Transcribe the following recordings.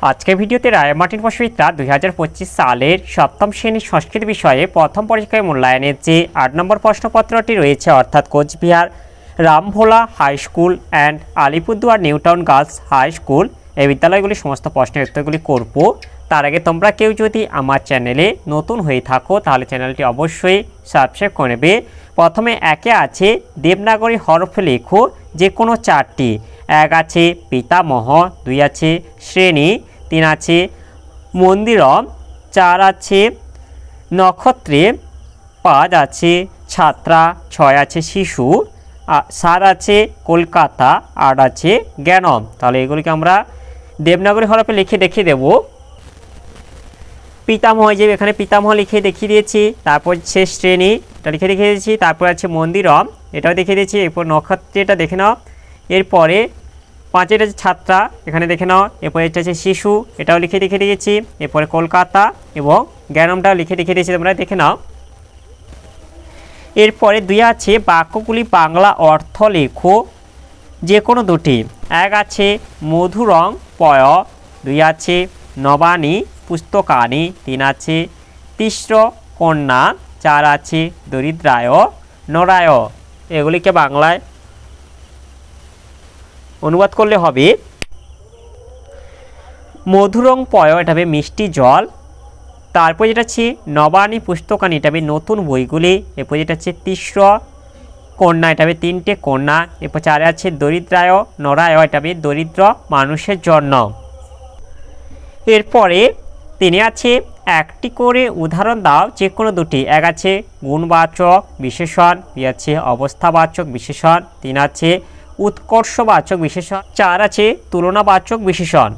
আজকের ভিডিওতে রায় মার্টিন বসুমিত্রা 2025 সালের সপ্তম শ্রেণীর সংস্কৃত বিষয়ে প্রথম পরীক্ষায় মূল্যায়নের যে 8 নম্বর প্রশ্নপত্রটি রয়েছে অর্থাৎ Coochbehar Rambhola high school and Alipurduar newtown girls high school এই বিদ্যালয়গুলির সমস্ত প্রশ্নের উত্তরগুলি করব। তার আগে তোমরা কেউ যদি আমার চ্যানেলে নতুন হয়ে থাকো তাহলে চ্যানেলটি অবশ্যই সাবস্ক্রাইব করে নেবে। প্রথমে একে আছে দেবনাগরী হরফে লেখো যে কোনো চারটি। এক আছে পিতামহ, দুই আছে শ্রেণী, তিন আছে মন্দিরম, চার আছে নক্ষত্রে, পাঁচ আছে ছাত্রা, ছয় আছে শিশু, সাত আছে কলকাতা, আট আছে জ্ঞানম। তাহলে এগুলিকে আমরা দেবনাগরী হরফে লিখে দেখিয়ে দেব। পিতামহ যে এখানে পিতামহ লিখে দেখিয়ে দিয়েছি, তারপর হচ্ছে শ্রেণী এটা লিখে দেখিয়ে দিয়েছি, তারপর আছে মন্দিরম এটাও দেখিয়ে দিয়েছি, এরপর নক্ষত্রটা দেখে নাও, এরপরে পাঁচের আছে ছাত্রা এখানে দেখে নাও, এরপরে এটা আছে শিশু এটাও লিখে দেখিয়ে দিয়েছি, এরপরে কলকাতা এবং জ্ঞানমটাও লিখে দেখিয়ে দিয়েছি, তোমরা দেখে নাও। এরপরে দুই আছে বাক্যগুলি বাংলা অর্থ লেখো যে কোনো দুটি। এক আছে মধুরং পয়, দুই আছে নবানী পুস্তকানি, তিন আছে তিস্র কন্যা, চার আছে দরিদ্রায় নরায়। এগুলিকে বাংলায় অনুবাদ করলে হবে মধুরং পয় এটা হবে মিষ্টি জল, তারপর যেটা আছে নবানী পুস্তকানি এটা হবে নতুন বইগুলি, এরপর যেটা আছে তিস্র কন্যা এটা হবে তিনটে কন্যা, এরপর চারে আছে দরিদ্রায় নরায় এটা হবে দরিদ্র মানুষের জন্য। এরপরে তিনে আছে একটি করে উদাহরণ দাও যে কোনো দুটি। এক আছে গুণবাচক বিশেষণ, দুই আছে অবস্থাবাচক বিশেষণ, তিন আছে উৎকর্ষবাচক বিশেষণ, চার আছে তুলনাবাচক বিশেষণ।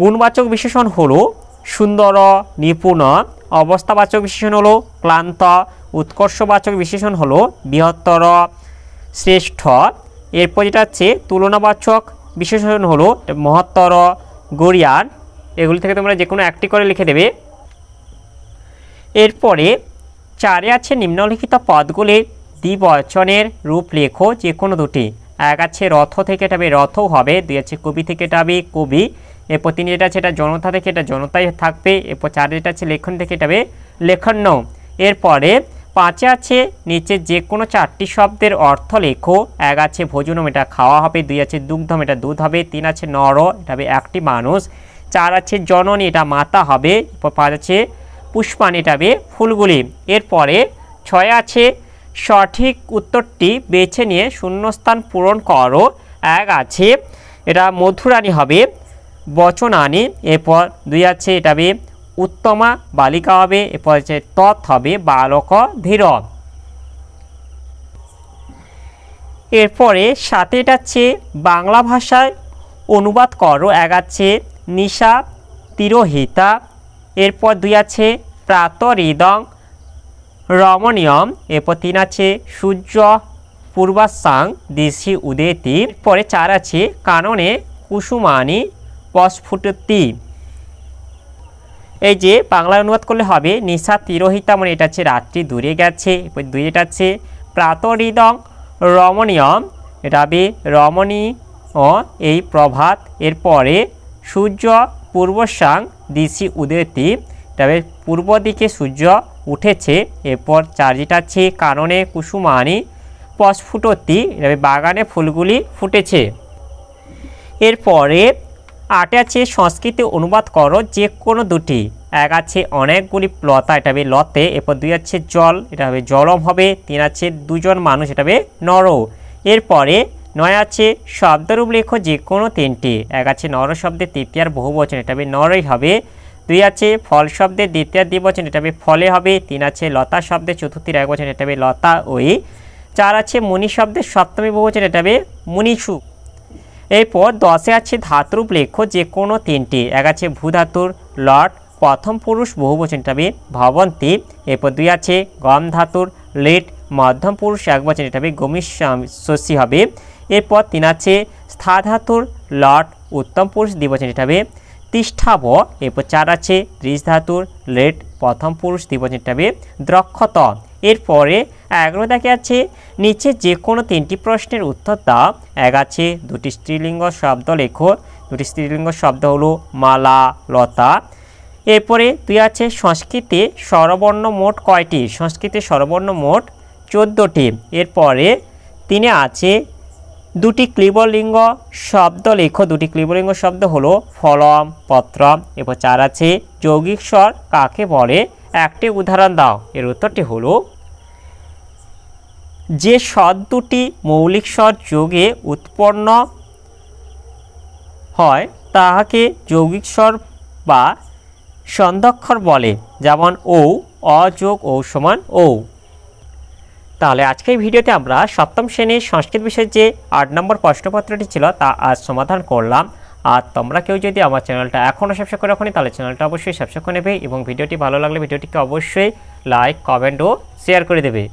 গুণবাচক বিশেষণ হলো সুন্দর নিপুণ, অবস্থাবাচক বিশেষণ হলো ক্লান্ত, উৎকর্ষবাচক বিশেষণ হলো বৃহত্তর শ্রেষ্ঠ। এরপর যেটা আছে তুলনাবাচক বিশেষণ হলো মহত্তর গরিয়ান। এগুলি থেকে তোমরা যে কোনো একটি করে লিখে দেবে। এরপরে চারে আছে নিম্নলিখিত পদগুলির দ্বিবচনের রূপ লেখো যে কোনো দুটি। এক আছে রথ থেকে এটা হবে রথও হবে, দুই আছে কবি থেকে এটা হবে কবি, এরপর তিন যেটা আছে এটা জনতা থেকে এটা জনতাই থাকবে, এরপর চার যেটা আছে লেখন থেকে এটা হবে লেখন্য। এরপরে পাঁচে আছে নিচে যে কোনো চারটি শব্দের অর্থ লেখো। এক আছে ভোজনম এটা খাওয়া হবে, দুই আছে দুগ্ধম এটা দুধ হবে, তিন আছে নর এটা হবে একটি মানুষ, চার আছে জননী এটা মাতা হবে, এরপর পাঁচ আছে পুষ্পাণী এটা হবে ফুলগুলি। এরপরে ছয় আছে সঠিক উত্তরটি বেছে নিয়ে শূন্যস্থান পূরণ করো। এক আছে এটা মধুরানী হবে বচনানী, এরপর দুই আছে এটা হবে উত্তমা বালিকা হবে, এরপর হচ্ছে তৎ হবে বালক ধীর। এরপরে সাথে এটা হচ্ছে বাংলা ভাষায় অনুবাদ করো। এক আছে নিশা তিরোহিতা, এরপর দুই আছে প্রাতরিদং রমণীয়ম, এরপর তিন আছে সূর্য পূর্বাসাং দিশি উদেতি, পরে চার আছে কাননে কুসুমানি প্রস্ফুটতি। এই যে বাংলা অনুবাদ করলে হবে নিশা তিরোহিতা মানে এটা আছে রাত্রি দূরে গেছে, এরপর দুই এটা আছে প্রাতরিদং রমণীয়ম এটা হবে রমণী ও এই প্রভাত, এরপরে সূর্য পূর্বসাং দিশি উদেতি এটা হবে পূর্ব দিকে সূর্য উঠেছে, এরপর চার যেটা আছে কাননে কুসুমানি প্রস্ফুটতি এটা হবে বাগানে ফুলগুলি ফুটেছে। এরপরে আটে আছে সংস্কৃতে অনুবাদ করো যে কোনো দুটি। এক আছে অনেকগুলি লতা এটা হবে লতে, এরপর দুই আছে জল এটা হবে জলম হবে, তিন আছে দুজন মানুষ এটা হবে নর। এরপরে নয় আছে শব্দরূপ লেখো যে কোনো তিনটি। এক আছে নর শব্দের তৃতীয়ার বহুবচন এটা হবে নরই হবে, দুই আছে ফল শব্দের দ্বিতীয় দ্বিবচন এটা হবে ফলে হবে, তিন আছে লতা শব্দের চতুর্থীর এক বচন এটা হবে লতা ওই, চার আছে মুনি শব্দের সপ্তমী বহুবচন এটা হবে মুনিষু। এরপর দশে আছে ধাতুরূপ লেখো যে কোনো তিনটি। এক আছে ভূ ধাতুর লট প্রথম পুরুষ বহুবচন এটা হবে ভবন্তি, এরপর দুই আছে গম ধাতুর লেট মধ্যম পুরুষ এক বচন এটা হবে গমিষ্যসি হবে, এরপর তিন আছে স্থা ধাতুর লট উত্তম পুরুষ দ্বিবচন এটা হবে তিষ্ঠাভ, এরপর চার আছে দৃশ ধাতুর লেট প্রথম পুরুষ দ্বিবচন এটা হবে দ্রক্ষত, এরপরে 11 দেখে আছে নিচে যে কোনো 3টি প্রশ্নের উত্তর দাও। 1 আছে 2টি স্ত্রীলিঙ্গ শব্দ লেখো। 2টি স্ত্রীলিঙ্গ শব্দ হলো মালা, লতা। এরপরে 2 আছে সংস্কৃতে স্বরবর্ণ মোট কয়টি? সংস্কৃতে স্বরবর্ণ মোট 14টি। এরপরে 3 আছে 2টি ক্লীবলিঙ্গ শব্দ লেখো। 2টি ক্লীবলিঙ্গ শব্দ হলো ফলম, পত্র। এরপর 4 আছে যৌগিক স্বর কাকে বলে? একটি উদাহরণ দাও। এর উত্তরটি হলো যে স্বর দুটি মৌলিক স্বর যোগে উৎপন্ন হয় তাহাকে যৌগিক স্বর বা সন্ধ্যক্ষর বলে, যেমন ও, অ যোগ ও সমান ও। তাহলে আজকের ভিডিওতে আমরা সপ্তম শ্রেণীর সংস্কৃত বিষয়ের যে 8 নম্বর প্রশ্নপত্রটি ছিল তা আজ সমাধান করলাম। আর তোমরা কেউ যদি আমার চ্যানেলটা এখনও সাবস্ক্রাইব করে রাখোনি তাহলে চ্যানেলটা অবশ্যই সাবস্ক্রাইব করে নেবে এবং ভিডিওটি ভালো লাগলে ভিডিওটিকে অবশ্যই লাইক, কমেন্ট ও শেয়ার করে দেবে।